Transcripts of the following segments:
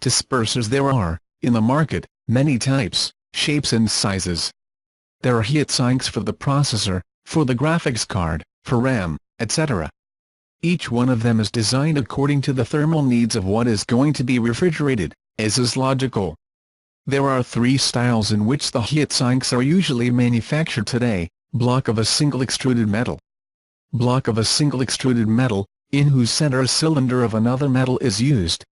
dispersers. There are, in the market, many types, shapes and sizes. There are heatsinks for the processor, for the graphics card, for RAM, etc. Each one of them is designed according to the thermal needs of what is going to be refrigerated, as is logical. There are three styles in which the heatsinks are usually manufactured today: block of a single extruded metal. Block of a single extruded metal, in whose center a cylinder of another metal is used.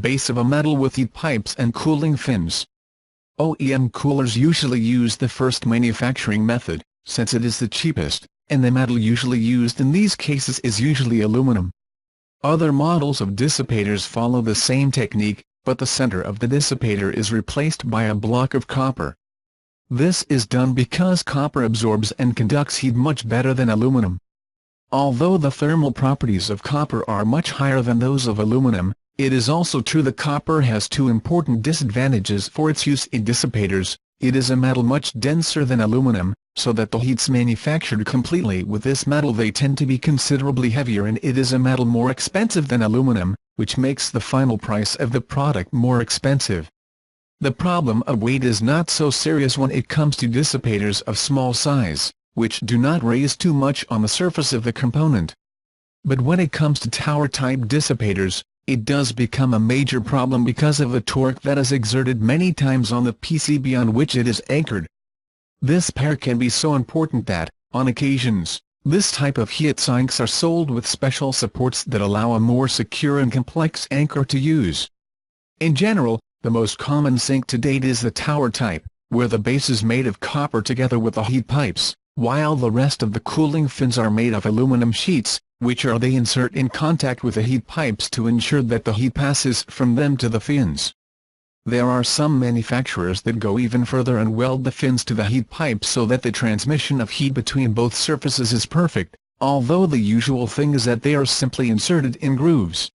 Base of a metal with heat pipes and cooling fins. OEM coolers usually use the first manufacturing method, since it is the cheapest, and the metal usually used in these cases is usually aluminum. Other models of dissipators follow the same technique, but the center of the dissipator is replaced by a block of copper. This is done because copper absorbs and conducts heat much better than aluminum. Although the thermal properties of copper are much higher than those of aluminum, it is also true that copper has two important disadvantages for its use in dissipators. It is a metal much denser than aluminum, so that the heats manufactured completely with this metal they tend to be considerably heavier, and it is a metal more expensive than aluminum, which makes the final price of the product more expensive. The problem of weight is not so serious when it comes to dissipators of small size, which do not raise too much on the surface of the component. But when it comes to tower-type dissipators, it does become a major problem because of the torque that is exerted many times on the PCB on which it is anchored. This power can be so important that, on occasions, this type of heatsinks are sold with special supports that allow a more secure and complex anchor to use. In general, the most common sink to date is the tower type, where the base is made of copper together with the heat pipes, while the rest of the cooling fins are made of aluminum sheets, which they insert in contact with the heat pipes to ensure that the heat passes from them to the fins. There are some manufacturers that go even further and weld the fins to the heat pipes so that the transmission of heat between both surfaces is perfect, although the usual thing is that they are simply inserted in grooves.